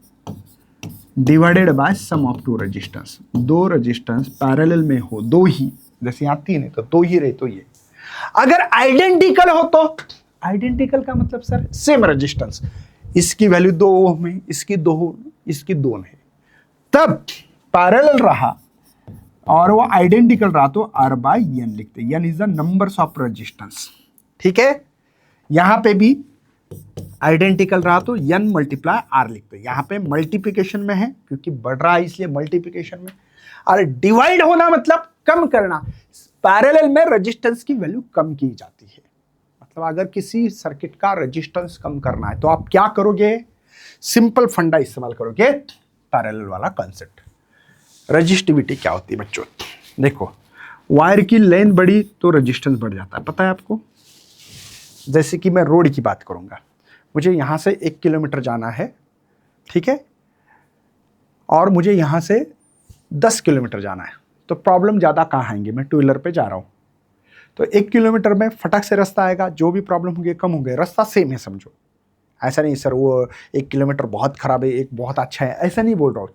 divided by sum of two resistance. दो रेजिस्टेंस पैरेलल में हो, दो ही, जैसे यहां 3 है तो 2 ही रहे, तो ये अगर आइडेंटिकल हो तो, आइडेंटिकल का मतलब सर सेम रेजिस्टेंस, इसकी वैल्यू 2 ओम है, इसकी 2, इसकी 2 है, तब पैरेलल रहा और वो आइडेंटिकल रहा तो R/N लिखते, N is the numbers of resistance, ठीक है। यहां पे भी आइडेंटिकल रहा तो N × R लिखते, यहां पे मल्टीप्लिकेशन में है क्योंकि बढ़ रहा है इसलिए मल्टीप्लिकेशन में, और डिवाइड होना मतलब कम करना, पैरेलल में रेजिस्टेंस की वैल्यू कम की जाती है। मतलब अगर किसी सर्किट का रेजिस्टेंस कम करना है तो आप क्या करोगे? सिंपल फंडा इस्तेमाल करोगे, पैरेलल वाला कॉन्सेप्ट। रेजिस्टिविटी क्या होती है बच्चों? देखो वायर की लेंथ बढ़ी तो रेजिस्टेंस बढ़ जाता है, पता है आपको। जैसे कि मैं रोड की बात करूंगा, मुझे यहां से 1 किलोमीटर जाना है, ठीक है, और मुझे यहां से 10 किलोमीटर जाना है, तो प्रॉब्लम ज़्यादा कहाँ आएंगे? मैं टू व्हीलर पे जा रहा हूँ तो 1 किलोमीटर में फटक से रास्ता आएगा, जो भी प्रॉब्लम होंगे कम होंगे, रास्ता सेम है समझो। ऐसा नहीं सर वो 1 किलोमीटर बहुत खराब है, एक बहुत अच्छा है, ऐसा नहीं बोल रहा हूँ,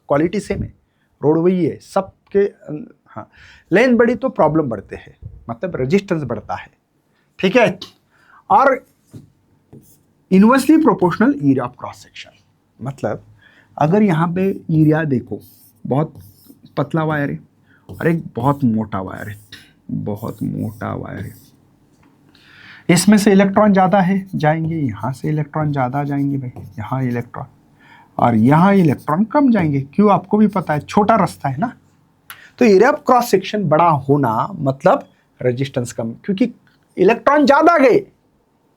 क्वालिटी सेम है, रोड वही है सबके। हाँ, लेंथ बढ़ी तो प्रॉब्लम बढ़ते हैं, मतलब रेजिस्टेंस बढ़ता है, ठीक है। और inversely proportional area of cross section, मतलब अगर यहाँ पे एरिया देखो, बहुत पतला वायर है और एक बहुत मोटा वायर है, बहुत मोटा वायर है, इसमें से इलेक्ट्रॉन ज़्यादा है जाएंगे, यहाँ से इलेक्ट्रॉन ज़्यादा जाएंगे भाई, यहाँ इलेक्ट्रॉन, और यहाँ इलेक्ट्रॉन कम जाएंगे। क्यों? आपको भी पता है छोटा रास्ता है ना, तो एरिया ऑफ क्रॉस सेक्शन बड़ा होना मतलब रेजिस्टेंस कम, क्योंकि इलेक्ट्रॉन ज़्यादा गए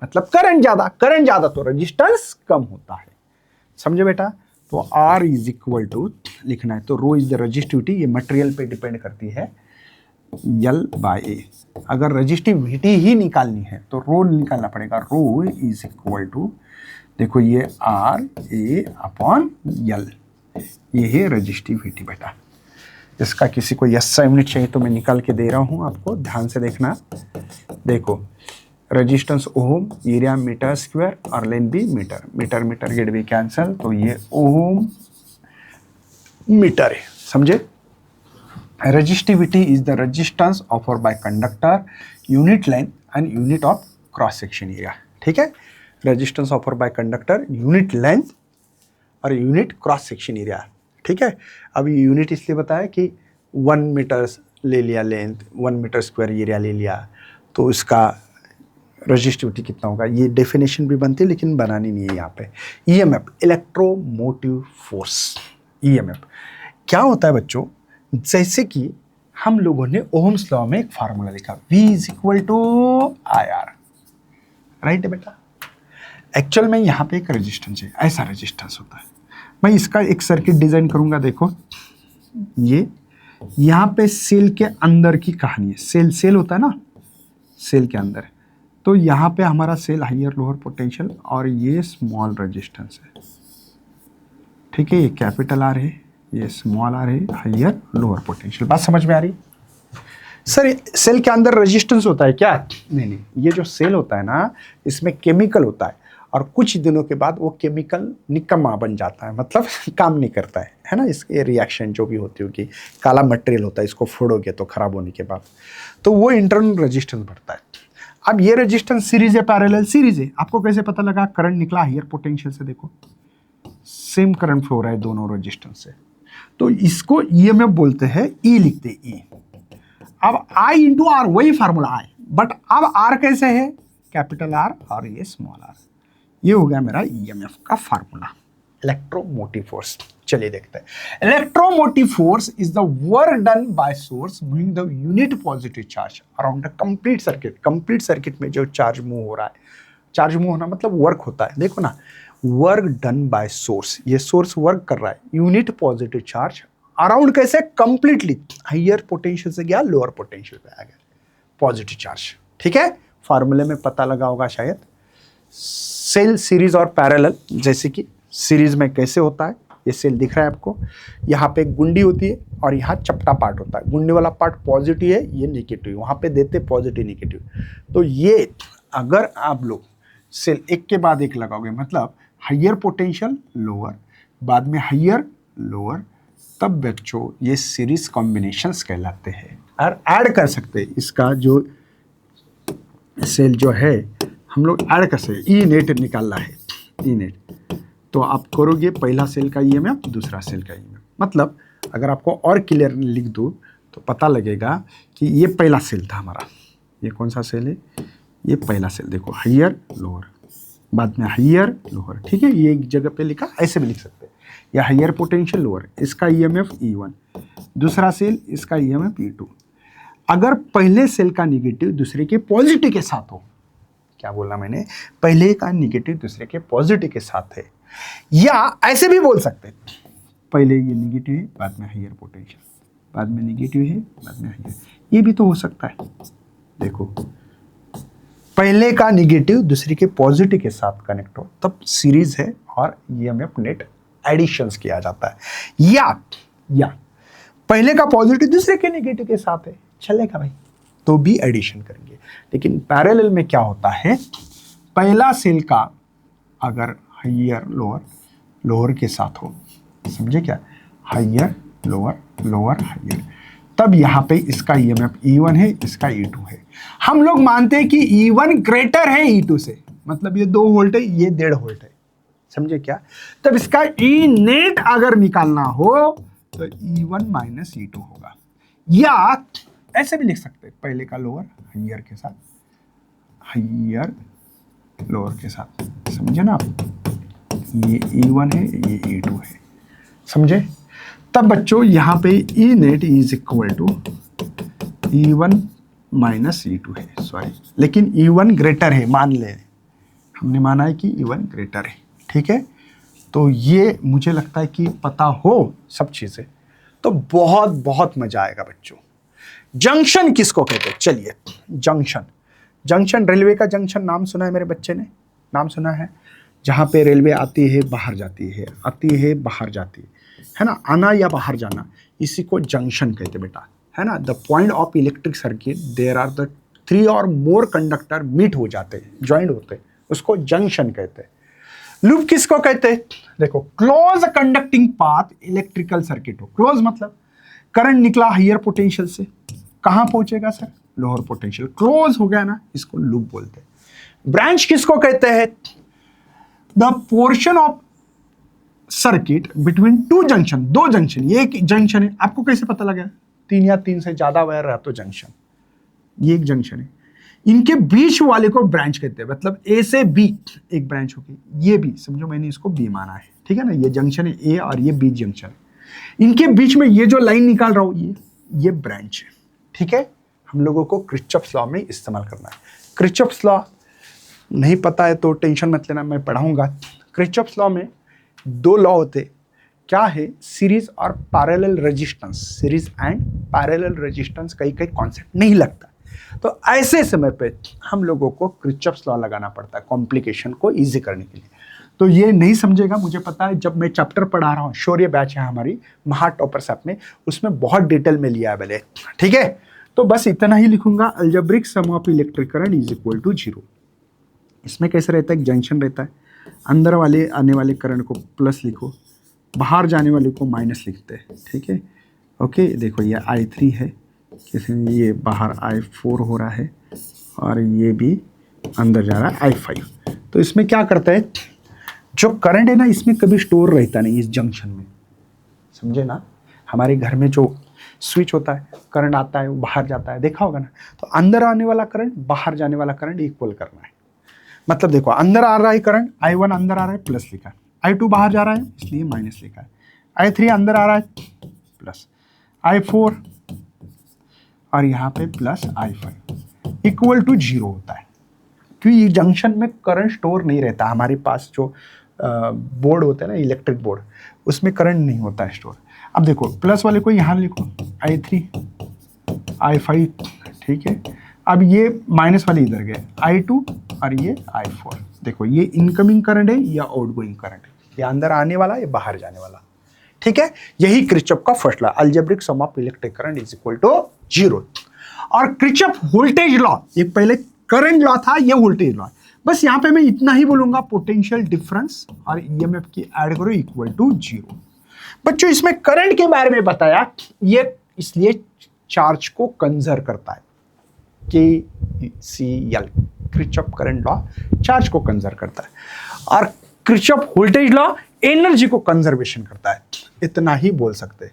मतलब करंट ज़्यादा तो रेजिस्टेंस कम होता है, समझे बेटा। तो R = लिखना है तो रो इज द रेजिस्टिविटी, ये मटेरियल पे डिपेंड करती है, L/A। अगर रेजिस्टिविटी ही निकालनी है तो रो निकालना पड़ेगा, रो = देखो ये RA/L, ये है रेजिस्टिविटी बेटा। इसका किसी को असाइनमेंट चाहिए तो मैं निकाल के दे रहा हूँ आपको, ध्यान से देखना। देखो resistance ohm, area metre square और लेंथ भी मीटर, मीटर मीटर गेट भी कैंसल, तो ये ओम मीटर है, समझे। Resistivity is the resistance offer by conductor, unit length and unit of cross section area, ठीक है। Resistance offer by conductor, unit length और यूनिट क्रॉस सेक्शन एरिया, ठीक है। अब ये यूनिट इसलिए बताया कि 1 मीटर ले लिया लेंथ, 1 मीटर स्क्वायर एरिया ले लिया, तो इसका रेजिस्टिविटी कितना होगा, ये डेफिनेशन भी बनती है लेकिन बनानी नहीं है यहाँ पे। EMF इलेक्ट्रोमोटिव फोर्स, ईएमएफ क्या होता है बच्चों, जैसे कि हम लोगों ने ओम्स लॉ में एक फार्मूला लिखा, V is equal to IR, right है बेटा। एक्चुअल में यहाँ पे एक रेजिस्टेंस है, ऐसा रेजिस्टेंस होता है। मैं इसका एक सर्किट डिजाइन करूंगा, देखो ये यहाँ पे सेल के अंदर की कहानी है। सेल होता है ना, सेल के अंदर, तो यहाँ पे हमारा सेल हाइयर लोअर पोटेंशियल और ये स्मॉल रेजिस्टेंस है, ठीक है। ये कैपिटल आर है, ये स्मॉल आर है, हाइयर लोअर पोटेंशियल। बात समझ में आ रही सर? सेल के अंदर रेजिस्टेंस होता है क्या? नहीं नहीं, ये जो सेल होता है ना, इसमें केमिकल होता है और कुछ दिनों के बाद वो केमिकल निकम्मा बन जाता है, मतलब काम नहीं करता है ना। इसके रिएक्शन जो भी होती होगी, काला मटेरियल होता है, इसको फोड़ोगे तो खराब होने के बाद, तो वो इंटरनल रेजिस्टेंस बढ़ता है। अब ये रेजिस्टेंस सीरीज है पैरेलल? सीरीज है। आपको कैसे पता लगा? करंट निकला हाइयर पोटेंशियल से, देखो सेम करंट फ्लो हो रहा है दोनों रेजिस्टेंस से, तो इसको ईएमएफ बोलते हैं, ई लिखते हैं ई। अब आई इंटू आर वही फार्मूला आई, बट अब आर कैसे है? कैपिटल आर और ये स्मॉल आर। ये हो गया मेरा ईएमएफ का फार्मूला, इलेक्ट्रोमोटिव फोर्स। चलिए देखते हैं। Electromotive force is the work done by source moving the unit positive charge around the complete circuit. Complete circuit में जो चार्ज मूव हो रहा है, चार्ज मूव होना मतलब वर्क होता है। देखो ना, वर्क डन बाय सोर्स, ये सोर्स वर्क कर रहा है, यूनिट पॉजिटिव चार्ज अराउंड कैसे? कंप्लीटली हाइयर पोटेंशियल से गया लोअर पोटेंशियल पे आ गया पॉजिटिव चार्ज, ठीक है। फार्मूले में पता लगा होगा शायद। सेल सीरीज और पैरेलल, जैसे कि सीरीज में कैसे होता है, ये सेल दिख रहा है आपको, यहाँ पे एक गुंडी होती है और यहाँ चपटा पार्ट होता है। गुंडी वाला पार्ट पॉजिटिव है, ये नेगेटिव, वहाँ पे देते पॉजिटिव नेगेटिव। तो ये अगर आप लोग सेल एक के बाद एक लगाओगे, मतलब हाइयर पोटेंशियल लोअर, बाद में हाइयर लोअर, तब बच्चों ये सीरीज कॉम्बिनेशंस कहलाते हैं। और ऐड कर सकते हैं, इसका जो सेल जो है हम लोग ऐड कर सकते। ई नेट निकालना है, ई नेट, तो आप करोगे पहला सेल का ईएमएफ, दूसरा सेल का ईएमएफ। मतलब अगर आपको और क्लियर लिख दूँ तो पता लगेगा कि ये पहला सेल था हमारा, ये कौन सा सेल है? ये पहला सेल, देखो हाइयर लोअर, बाद में हाइयर लोअर, ठीक है। ये एक जगह पे लिखा, ऐसे भी लिख सकते हैं, या हाइयर पोटेंशियल लोअर, इसका ईएमएफ E1, दूसरा सेल इसका ईएमएफ E2। अगर पहले सेल का निगेटिव दूसरे के पॉजिटिव के साथ हो, क्या बोला मैंने? पहले का निगेटिव दूसरे के पॉजिटिव के साथ है, या ऐसे भी बोल सकते हैं, पहले ये निगेटिव है, बाद में हाइयर पोटेंशियल, बाद में निगेटिव है, बाद में हाइयर। ये भी तो हो सकता है। देखो, पहले का निगेटिव दूसरे के पॉजिटिव के साथ कनेक्ट हो, तब सीरीज है और ईएमएफ नेट एडिशंस किया जाता है। या पहले का पॉजिटिव दूसरे के नेगेटिव के साथ है, चलेगा भाई, तो भी एडिशन करेंगे। लेकिन पैरेलल में क्या होता है? पहला सेल का अगर हाइयर लोअर, लोअर के साथ हो, समझे क्या? हाइयर लोअर, लोअर हाइयर, तब यहाँ पे इसका ईएमएफ E1 है, इसका E2 है। हम लोग मानते हैं कि E1 ग्रेटर है E2 से, मतलब ये 2 वोल्ट है, ये 1.5 वोल्ट है, समझे क्या? तब इसका ई नेट अगर निकालना हो तो E1 माइनस E2 होगा। या ऐसे भी लिख सकते हैं, पहले का लोअर हाइयर के साथ, हाइयर लोअर के साथ, समझे ना आप? ये E1 है, ये E2 है, समझे? तब बच्चों यहाँ पे E net is equal to E1 माइनस E2 है, सॉरी, लेकिन E1 ग्रेटर है, मान ले, हमने माना है कि E1 ग्रेटर है, ठीक है। तो ये मुझे लगता है कि पता हो सब चीज़ें तो बहुत बहुत मजा आएगा बच्चों। जंक्शन किसको कहते हैं? चलिए, जंक्शन रेलवे का जंक्शन नाम सुना है मेरे बच्चे ने? नाम सुना है, जहाँ पे रेलवे आती है बाहर जाती है, आती है बाहर जाती है ना, आना या बाहर जाना, इसी को जंक्शन कहते बेटा, है ना। The point of electric circuit there are the 3 or more conductor meet हो जाते हैं, ज्वाइंट होते हैं, उसको जंक्शन कहते हैं। लूप किसको कहते हैं? देखो, close conducting path electrical circuit हो, क्लोज मतलब करंट निकला हाइयर पोटेंशियल से, कहां पहुंचेगा सर? लोअर पोटेंशियल, क्लोज हो गया ना, इसको लूप बोलते हैं। ब्रांच किसको कहते हैं? The portion of circuit between 2 junction, 2 junction, ये एक जंक्शन है, आपको कैसे पता लगा? 3 या 3 से ज्यादा वायर रहा तो जंक्शन, ये एक जंक्शन है, इनके बीच वाले को ब्रांच कहते हैं। मतलब ए से बी एक ब्रांच होगी, ये बी, समझो मैंने इसको बी माना है, ठीक है ना। ये जंक्शन है ए और ये बी जंक्शन है, इनके बीच में ये जो लाइन निकाल रहा हूं ये ब्रांच है, ठीक है। हम लोगों को किरचॉफ्स लॉ में इस्तेमाल करना है। किरचॉफ्स लॉ नहीं पता है तो टेंशन मत लेना, मैं पढ़ाऊंगा। किरचॉफ्स लॉ में दो लॉ होते, क्या है, सीरीज और parallel resistance. Series and parallel resistance कई कॉन्सेप्ट नहीं लगता, तो ऐसे समय पे हम लोगों को किरचॉफ्स लॉ लगाना पड़ता है कॉम्प्लिकेशन को इजी करने के लिए। तो ये नहीं समझेगा, मुझे पता है, जब मैं चैप्टर पढ़ा रहा हूँ, शौर्य बैच है हमारी महा टॉपर्स ऐप में, उसमें बहुत डिटेल में लिया है पहले, ठीक है। तो बस इतना ही लिखूंगा, algebraic sum of electric current is equal to 0। इसमें कैसे रहता है, एक जंक्शन रहता है, अंदर वाले आने वाले करंट को प्लस लिखो, बाहर जाने वाले को माइनस लिखते हैं, ठीक है। ओके, देखो ये I3 है, किसी में ये बाहर I4 हो रहा है और ये भी अंदर जा रहा है I5। तो इसमें क्या करता है, जो करंट है ना इसमें कभी स्टोर रहता नहीं इस जंक्शन में, समझे ना। हमारे घर में जो स्विच होता है, करंट आता है वो बाहर जाता है, देखा होगा ना। तो अंदर आने वाला करंट बाहर जाने वाला करंट इक्वल करना है। मतलब देखो, अंदर आ रहा है करंट, I1 अंदर आ रहा है प्लस लिखा है, I2 बाहर जा रहा है इसलिए माइनस लिखा है, I3 अंदर आ रहा है प्लस, I4 और यहाँ पे प्लस I5 इक्वल टू 0 होता है। क्योंकि ये जंक्शन में करंट स्टोर नहीं रहता, हमारे पास जो बोर्ड होता है ना, इलेक्ट्रिक बोर्ड, उसमें करंट नहीं होता है स्टोर। अब देखो प्लस वाले को यहाँ लिखो, I3 I5, ठीक है। अब ये माइनस वाले इधर गए, I2 और ये I4। देखो ये इनकमिंग करंट है या आउटगोइंग करंट है, ये अंदर आने वाला या बाहर जाने वाला, ठीक है। यही किरचॉफ का first law, algebraic sum of electric current is equal to 0। और किरचॉफ वोल्टेज लॉ, ये पहले करंट लॉ था, ये वोल्टेज लॉ। बस यहाँ पे मैं इतना ही बोलूंगा, पोटेंशियल डिफरेंस और ईएमएफ की ऐड करो इक्वल टू 0। बच्चों इसमें करंट के बारे में बताया, ये इसलिए चार्ज को कंजर्व करता है, KCL, Kirchhoff current law charge को कंजर्व करता है, और किरचॉफ वोल्टेज लॉ एनर्जी को कंजर्वेशन करता है। इतना ही बोल सकते हैं।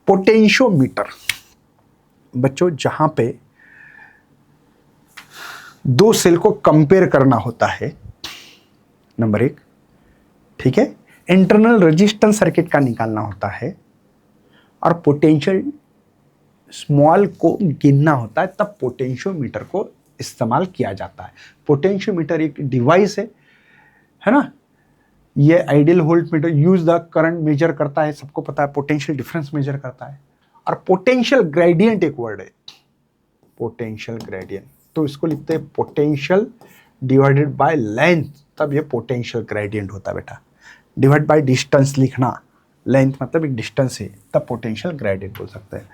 पोटेंशियोमीटर, बच्चों जहां पे दो सेल को कंपेयर करना होता है, नंबर 1, ठीक है, इंटरनल रेजिस्टेंस सर्किट का निकालना होता है और पोटेंशियल स्मॉल को गिनना होता है, तब पोटेंशियोमीटर को इस्तेमाल किया जाता है। पोटेंशियोमीटर एक डिवाइस है ना, ये ideal volt meter use the current measure करता है, सबको पता है, पोटेंशियल डिफरेंस मेजर करता है। और पोटेंशियल ग्रेडियंट एक वर्ड है, पोटेंशियल ग्रेडियंट, तो इसको लिखते हैं पोटेंशियल डिवाइडेड बाय लेंथ, तब ये पोटेंशियल ग्रेडियंट होता है बेटा। डिवाइड बाय डिस्टेंस लिखना, लेंथ मतलब एक डिस्टेंस है, तब पोटेंशियल ग्रेडियंट बोल सकते हैं।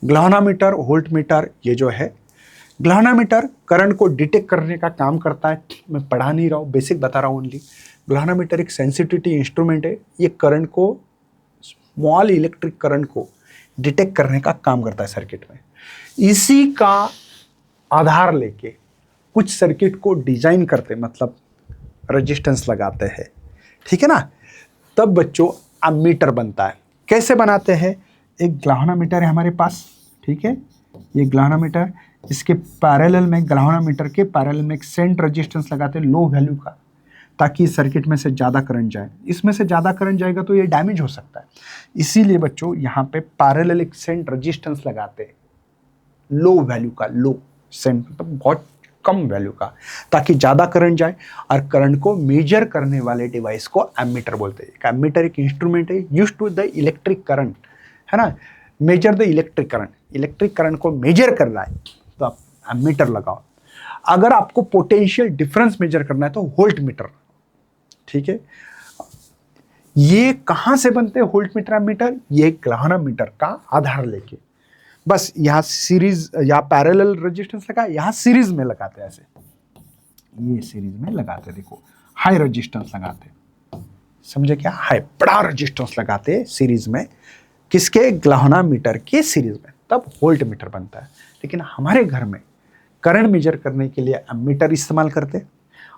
ग्लैवानोमीटर, वोल्टमीटर, ये जो है ग्लैवानोमीटर करंट को डिटेक्ट करने का काम करता है। मैं पढ़ा नहीं रहा हूँ, बेसिक बता रहा हूँ ओनली। ग्लैवानोमीटर एक सेंसिटिविटी इंस्ट्रूमेंट है, ये करंट को, स्मॉल इलेक्ट्रिक करंट को डिटेक्ट करने का काम करता है सर्किट में। इसी का आधार लेके कुछ सर्किट को डिजाइन करते, मतलब रेजिस्टेंस लगाते हैं, ठीक है ना, तब बच्चों एमीटर बनता है। कैसे बनाते हैं, एक ग्लैवानोमीटर है हमारे पास, ठीक है, ये ग्लैवानोमीटर, इसके पैरेलल में, ग्लैवानोमीटर के पैरेलल में एक सेंट रेजिस्टेंस लगाते हैं लो वैल्यू का, ताकि सर्किट में से ज़्यादा करंट जाए। इसमें से ज़्यादा करंट जाएगा तो ये डैमेज हो सकता है, इसीलिए बच्चों यहाँ पे पैरेलल एक सेंट रेजिस्टेंस लगाते हैं, लो वैल्यू का, लो सेंट मतलब बहुत कम वैल्यू का, ताकि ज़्यादा करंट जाए। और करंट को मेजर करने वाले डिवाइस को एमीटर बोलते हैं। एमीटर एक इंस्ट्रूमेंट है used to the electric current, है ना, measure the electric current. Electric current को मेजर कर रहा है तो आप एमीटर लगाओ। अगर आपको पोटेंशियल डिफरेंस मेजर करना है तो वोल्ट मीटर, ठीक है। ये कहां से बनते हैं वोल्ट मीटर, एमीटर, ये ग्लैवानोमीटर का आधार लेके। बस यहाँ सीरीज या पैरेलल रेजिस्टेंस लगा, यहाँ सीरीज में लगाते हैं, ऐसे ये सीरीज में लगाते, देखो हाई रेजिस्टेंस लगाते, समझे क्या, हाई बड़ा रेजिस्टेंस लगाते सीरीज में, किसके, ग्लैवानोमीटर के सीरीज में, तब वोल्ट मीटर बनता है। लेकिन हमारे घर में करंट मेजर करने के लिए एमीटर इस्तेमाल करते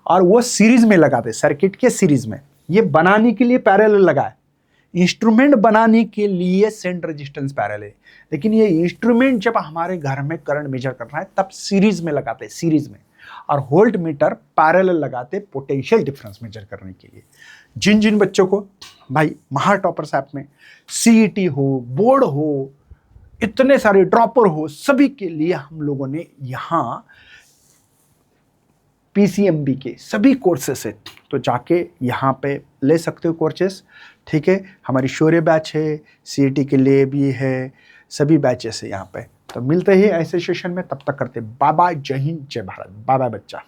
और वो सीरीज में लगाते, सर्किट के सीरीज में। ये बनाने के लिए पैरेलल लगा है, इंस्ट्रूमेंट बनाने के लिए सेंट रेजिस्टेंस पैरेलल है, लेकिन ये इंस्ट्रूमेंट जब हमारे घर में करंट मेजर करना है तब सीरीज में लगाते, सीरीज में। और वोल्ट मीटर पैरेलल लगाते पोटेंशियल डिफरेंस मेजर करने के लिए। जिन जिन बच्चों को भाई महा टॉपर्स ऐप में सीईटी हो, बोर्ड हो, इतने सारे ड्रॉपर हो, सभी के लिए हम लोगों ने यहाँ पीसीएमबी के सभी कोर्सेस है, तो जाके यहाँ पे ले सकते हो कोर्सेस। ठीक है, हमारी शौर्य बैच है, सीईटी के लिए भी है, सभी बैचेस है यहाँ पे। तो मिलते ही ऐसे सेशन में, तब तक करते बाय बाय, जय हिंद जय भारत, बाय बाय बच्चा।